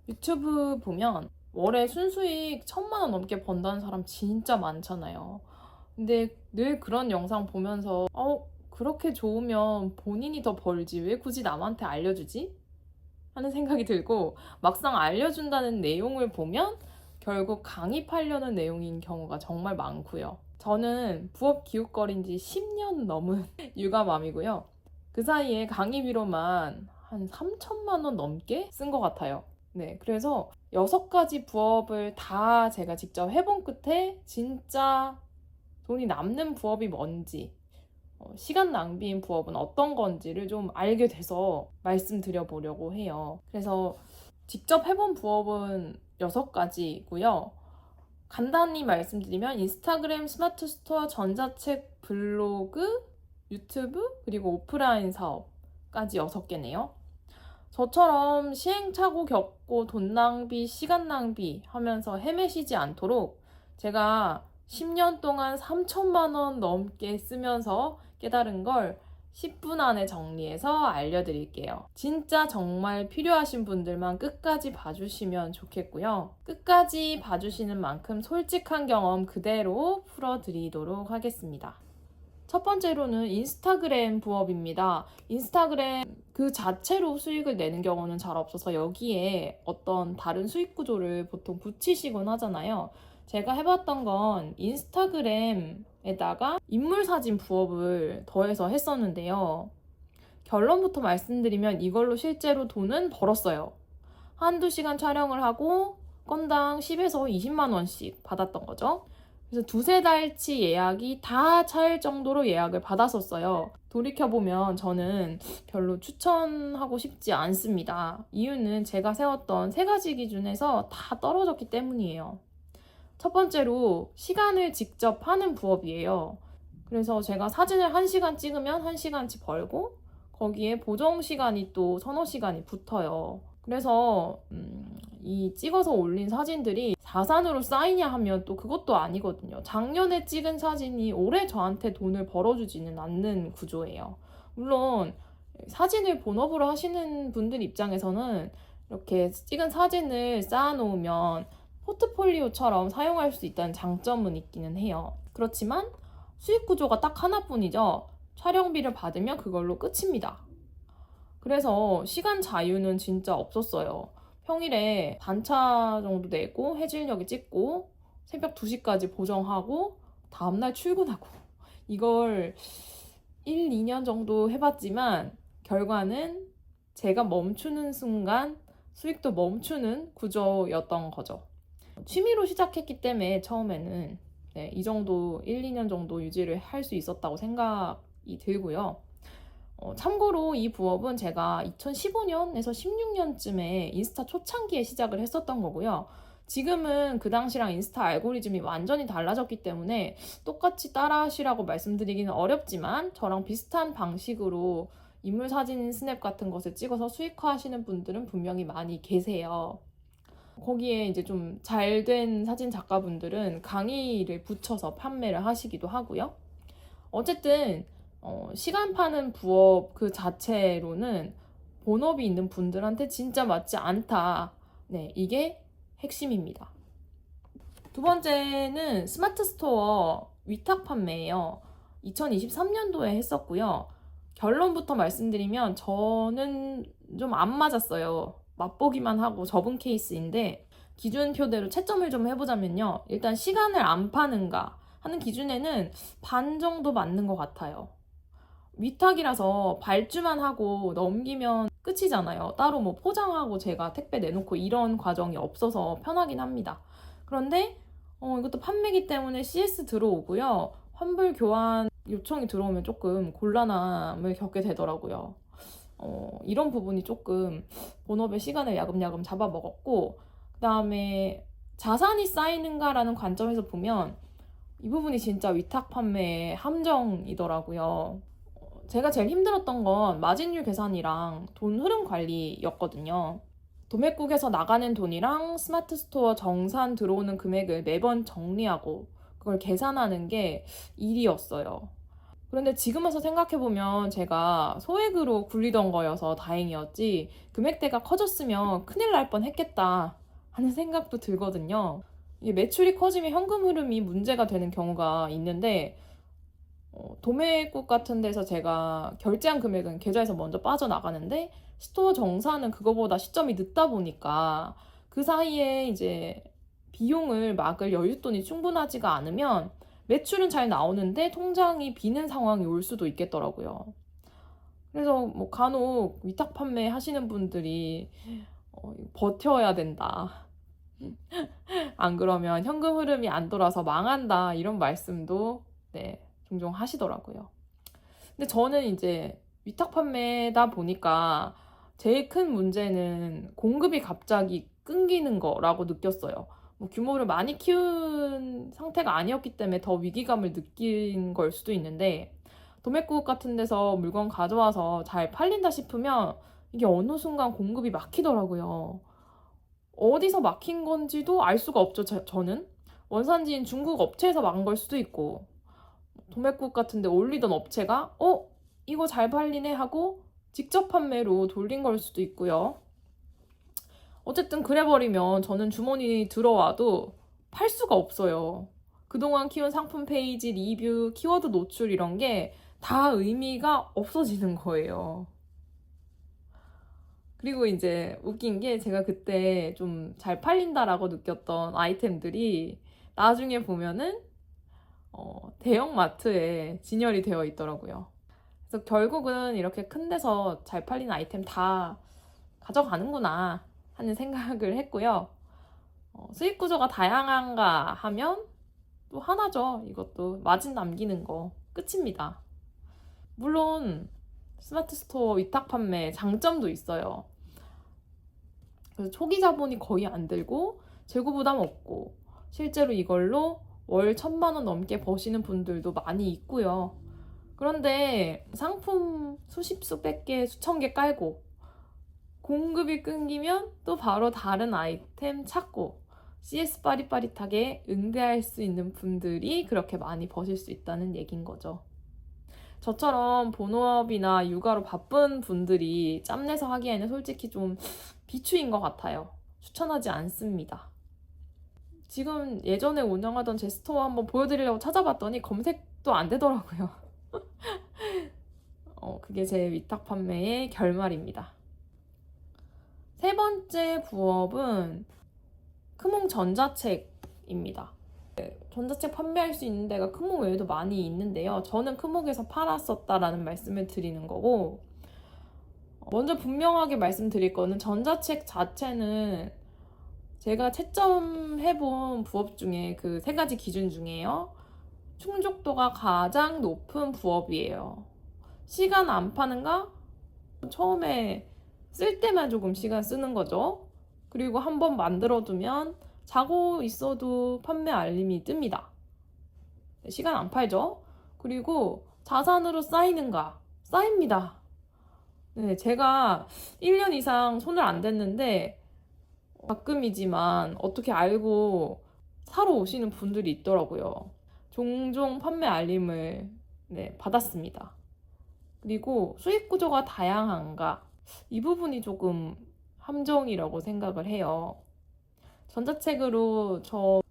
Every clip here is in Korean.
유튜브 보면 월에 순수익 1,000만 원 넘게 번다는 사람 진짜 많잖아요. 근데 늘 그런 영상 보면서 그렇게 좋으면 본인이 더 벌지 왜 굳이 남한테 알려주지? 하는 생각이 들고 막상 알려준다는 내용을 보면 결국 강의하려는 내용인 경우가 정말 많고요. 저는 부업 기웃거린 지 10년 넘은 육아맘이고요. 그 사이에 강의비로만 한 3천만 원 넘게 쓴 것 같아요. 네, 그래서 6가지 부업을 다 제가 직접 해본 끝에 진짜 돈이 남는 부업이 뭔지, 시간 낭비인 부업은 어떤 건지를 좀 알게 돼서 말씀드려보려고 해요. 그래서 직접 해본 부업은 6가지고요. 간단히 말씀드리면 인스타그램, 스마트 스토어, 전자책, 블로그, 유튜브, 그리고 오프라인 사업까지 6개네요. 저처럼 시행착오 겪고 돈 낭비, 시간 낭비 하면서 헤매시지 않도록 제가 10년 동안 3천만 원 넘게 쓰면서 깨달은 걸 10분 안에 정리해서 알려드릴게요. 진짜 정말 필요하신 분들만 끝까지 봐주시면 좋겠고요. 끝까지 봐주시는 만큼 솔직한 경험 그대로 풀어드리도록 하겠습니다. 첫 번째로는 인스타그램 부업입니다. 인스타그램 그 자체로 수익을 내는 경우는 잘 없어서 여기에 어떤 다른 수익 구조를 보통 붙이시곤 하잖아요. 제가 해봤던 건 인스타그램에다가 인물 사진 부업을 더해서 했었는데요. 결론부터 말씀드리면 이걸로 실제로 돈은 벌었어요. 한두 시간 촬영을 하고 건당 10에서 20만 원씩 받았던 거죠. 그래서 2~3달치 예약이 다 차일 정도로 예약을 받았었어요. 돌이켜보면 저는 별로 추천하고 싶지 않습니다. 이유는 제가 세웠던 3가지 기준에서 다 떨어졌기 때문이에요. 첫 번째로 시간을 직접 하는 부업이에요. 그래서 제가 사진을 1시간 찍으면 1시간치 벌고 거기에 보정 시간이 또 서너 시간이 붙어요. 그래서 이 찍어서 올린 사진들이 자산으로 쌓이냐 하면 또 그것도 아니거든요. 작년에 찍은 사진이 올해 저한테 돈을 벌어주지는 않는 구조예요. 물론 사진을 본업으로 하시는 분들 입장에서는 이렇게 찍은 사진을 쌓아놓으면 포트폴리오처럼 사용할 수 있다는 장점은 있기는 해요. 그렇지만 수익 구조가 딱 하나뿐이죠. 촬영비를 받으면 그걸로 끝입니다. 그래서 시간 자유는 진짜 없었어요. 평일에 반차 정도 내고 해질녘에 찍고 새벽 2시까지 보정하고 다음날 출근하고 이걸 1, 2년 정도 해봤지만 결과는 제가 멈추는 순간 수익도 멈추는 구조였던 거죠. 취미로 시작했기 때문에 처음에는 이 정도 1, 2년 정도 유지를 할 수 있었다고 생각이 들고요. 참고로 이 부업은 제가 2015년에서 16년쯤에 인스타 초창기에 시작을 했었던 거고요. 지금은 그 당시랑 인스타 알고리즘이 완전히 달라졌기 때문에 똑같이 따라 하시라고 말씀드리기는 어렵지만 저랑 비슷한 방식으로 인물 사진 스냅 같은 것을 찍어서 수익화하시는 분들은 분명히 많이 계세요. 거기에 이제 좀 잘된 사진 작가분들은 강의를 붙여서 판매를 하시기도 하고요. 어쨌든 시간 파는 부업 그 자체로는 본업이 있는 분들한테 진짜 맞지 않다. 네, 이게 핵심입니다. 두 번째는 스마트 스토어 위탁 판매예요. 2023년도에 했었고요. 결론부터 말씀드리면 저는 좀 안 맞았어요. 맛보기만 하고 접은 케이스인데 기준표대로 채점을 좀 해보자면요. 일단 시간을 안 파는가 하는 기준에는 반 정도 맞는 것 같아요. 위탁이라서 발주만 하고 넘기면 끝이잖아요. 따로 뭐 포장하고 제가 택배 내놓고 이런 과정이 없어서 편하긴 합니다. 그런데 이것도 판매기 때문에 CS 들어오고요. 환불 교환 요청이 들어오면 조금 곤란함을 겪게 되더라고요. 이런 부분이 조금 본업의 시간을 야금야금 잡아먹었고, 그 다음에 자산이 쌓이는가라는 관점에서 보면 이 부분이 진짜 위탁 판매의 함정이더라고요. 제가 제일 힘들었던 건 마진율 계산이랑 돈 흐름 관리였거든요. 도매국에서 나가는 돈이랑 스마트 스토어 정산 들어오는 금액을 매번 정리하고 그걸 계산하는 게 일이었어요. 그런데 지금 와서 생각해보면 제가 소액으로 굴리던 거여서 다행이었지 금액대가 커졌으면 큰일 날 뻔했겠다 하는 생각도 들거든요. 이게 매출이 커지면 현금 흐름이 문제가 되는 경우가 있는데 도매국 같은 데서 제가 결제한 금액은 계좌에서 먼저 빠져나가는데 스토어 정산은 그거보다 시점이 늦다 보니까 그 사이에 이제 비용을 막을 여윳돈이 충분하지가 않으면 매출은 잘 나오는데 통장이 비는 상황이 올 수도 있겠더라고요. 그래서 뭐 간혹 위탁 판매 하시는 분들이 버텨야 된다. 안 그러면 현금 흐름이 안 돌아서 망한다. 이런 말씀도 네, 종종 하시더라고요. 근데 저는 이제 위탁 판매다 보니까 제일 큰 문제는 공급이 갑자기 끊기는 거라고 느꼈어요. 뭐 규모를 많이 키운 상태가 아니었기 때문에 더 위기감을 느낀 걸 수도 있는데 도매국 같은 데서 물건 가져와서 잘 팔린다 싶으면 이게 어느 순간 공급이 막히더라고요. 어디서 막힌 건지도 알 수가 없죠, 저는. 원산지인 중국 업체에서 막은 걸 수도 있고 도매국 같은 데 올리던 업체가 이거 잘 팔리네 하고 직접 판매로 돌린 걸 수도 있고요. 어쨌든 그래버리면 저는 주문이 들어와도 팔 수가 없어요. 그동안 키운 상품 페이지, 리뷰, 키워드 노출 이런 게 다 의미가 없어지는 거예요. 그리고 이제 웃긴 게 제가 그때 좀 잘 팔린다라고 느꼈던 아이템들이 나중에 보면은 대형 마트에 진열이 되어 있더라고요. 그래서 결국은 이렇게 큰 데서 잘 팔리는 아이템 다 가져가는구나 하는 생각을 했고요. 수익 구조가 다양한가 하면 또 하나죠. 이것도 마진 남기는 거 끝입니다. 물론 스마트 스토어 위탁 판매 장점도 있어요. 그래서 초기 자본이 거의 안 들고 재고 부담 없고 실제로 이걸로 월 1,000만 원 넘게 버시는 분들도 많이 있고요. 그런데 상품 수십 수백 개, 수천 개 깔고 공급이 끊기면 또 바로 다른 아이템 찾고 CS 빠릿빠릿하게 응대할 수 있는 분들이 그렇게 많이 버실 수 있다는 얘기인 거죠. 저처럼 본업이나 육아로 바쁜 분들이 짬내서 하기에는 솔직히 좀 비추인 것 같아요. 추천하지 않습니다. 지금 예전에 운영하던 제 스토어 한번 보여드리려고 찾아봤더니 검색도 안 되더라고요. 그게 제 위탁 판매의 결말입니다. 세 번째 부업은 크몽 전자책입니다. 전자책 판매할 수 있는 데가 크몽 외에도 많이 있는데요. 저는 크몽에서 팔았었다라는 말씀을 드리는 거고, 먼저 분명하게 말씀드릴 거는 전자책 자체는 제가 채점해본 부업 중에 그 세 가지 기준 중에요. 충족도가 가장 높은 부업이에요. 시간 안 파는가? 처음에 쓸 때만 조금 시간 쓰는 거죠. 그리고 한번 만들어두면 자고 있어도 판매 알림이 뜹니다. 시간 안 팔죠? 그리고 자산으로 쌓이는가? 쌓입니다. 네, 제가 1년 이상 손을 안 댔는데 가끔이지만 어떻게 알고 사러 오시는 분들이 있더라고요. 종종 판매 알림을 받았습니다. 그리고 수익 구조가 다양한가? 이 부분이 조금 함정이라고 생각을 해요. 전자책으로 저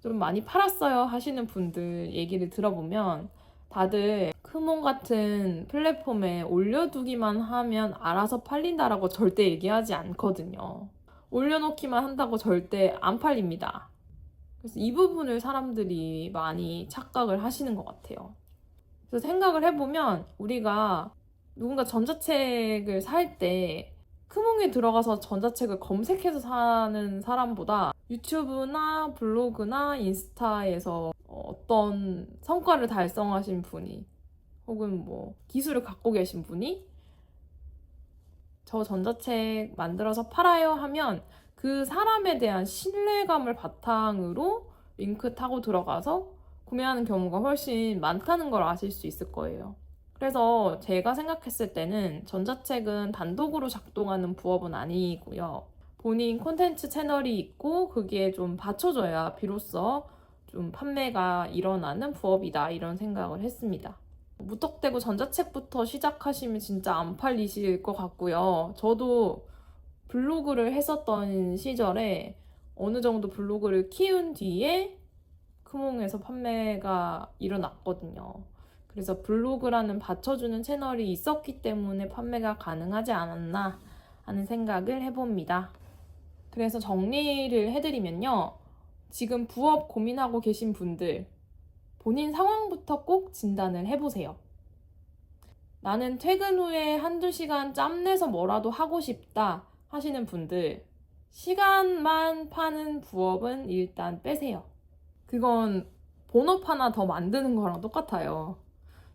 좀 많이 팔았어요 하시는 분들 얘기를 들어보면 다들 크몽 같은 플랫폼에 올려두기만 하면 알아서 팔린다라고 절대 얘기하지 않거든요. 올려놓기만 한다고 절대 안 팔립니다. 그래서 이 부분을 사람들이 많이 착각을 하시는 것 같아요. 그래서 생각을 해보면 우리가 누군가 전자책을 살 때 크몽에 들어가서 전자책을 검색해서 사는 사람보다 유튜브나 블로그나 인스타에서 어떤 성과를 달성하신 분이 혹은 뭐 기술을 갖고 계신 분이 저 전자책 만들어서 팔아요 하면 그 사람에 대한 신뢰감을 바탕으로 링크 타고 들어가서 구매하는 경우가 훨씬 많다는 걸 아실 수 있을 거예요. 그래서 제가 생각했을 때는 전자책은 단독으로 작동하는 부업은 아니고요. 본인 콘텐츠 채널이 있고 그게 좀 받쳐줘야 비로소 좀 판매가 일어나는 부업이다 이런 생각을 했습니다. 무턱대고 전자책부터 시작하시면 진짜 안 팔리실 것 같고요. 저도 블로그를 했었던 시절에 어느 정도 블로그를 키운 뒤에 크몽에서 판매가 일어났거든요. 그래서 블로그라는 받쳐주는 채널이 있었기 때문에 판매가 가능하지 않았나 하는 생각을 해봅니다. 그래서 정리를 해드리면요. 지금 부업 고민하고 계신 분들, 본인 상황부터 꼭 진단을 해보세요. 나는 퇴근 후에 한두 시간 짬내서 뭐라도 하고 싶다 하시는 분들, 시간만 파는 부업은 일단 빼세요. 그건 본업 하나 더 만드는 거랑 똑같아요.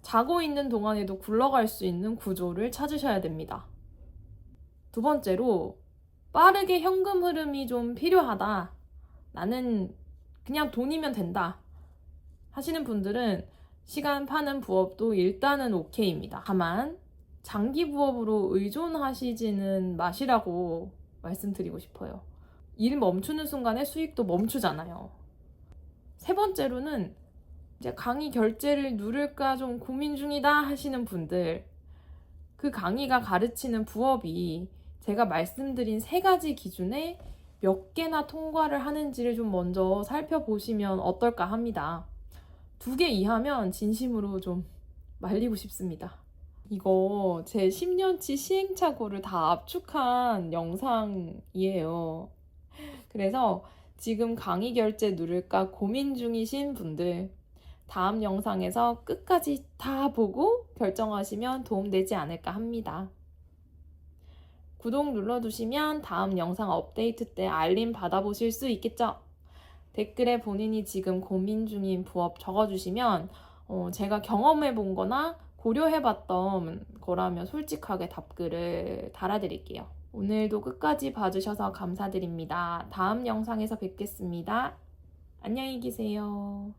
자고 있는 동안에도 굴러갈 수 있는 구조를 찾으셔야 됩니다. 두 번째로, 빠르게 현금 흐름이 좀 필요하다. 나는 그냥 돈이면 된다. 하시는 분들은 시간 파는 부업도 일단은 오케이입니다. 다만 장기 부업으로 의존하시지는 마시라고 말씀드리고 싶어요. 일 멈추는 순간에 수익도 멈추잖아요. 세 번째로는 이제 강의 결제를 누를까 좀 고민 중이다 하시는 분들, 그 강의가 가르치는 부업이 제가 말씀드린 세 가지 기준에 몇 개나 통과를 하는지를 좀 먼저 살펴보시면 어떨까 합니다. 2개 이하면 진심으로 좀 말리고 싶습니다. 이거 제 10년치 시행착오를 다 압축한 영상이에요. 그래서 지금 강의 결제 누를까 고민 중이신 분들, 다음 영상에서 끝까지 다 보고 결정하시면 도움되지 않을까 합니다. 구독 눌러두시면 다음 영상 업데이트 때 알림 받아보실 수 있겠죠? 댓글에 본인이 지금 고민 중인 부업 적어주시면 제가 경험해본 거나 고려해봤던 거라면 솔직하게 답글을 달아드릴게요. 오늘도 끝까지 봐주셔서 감사드립니다. 다음 영상에서 뵙겠습니다. 안녕히 계세요.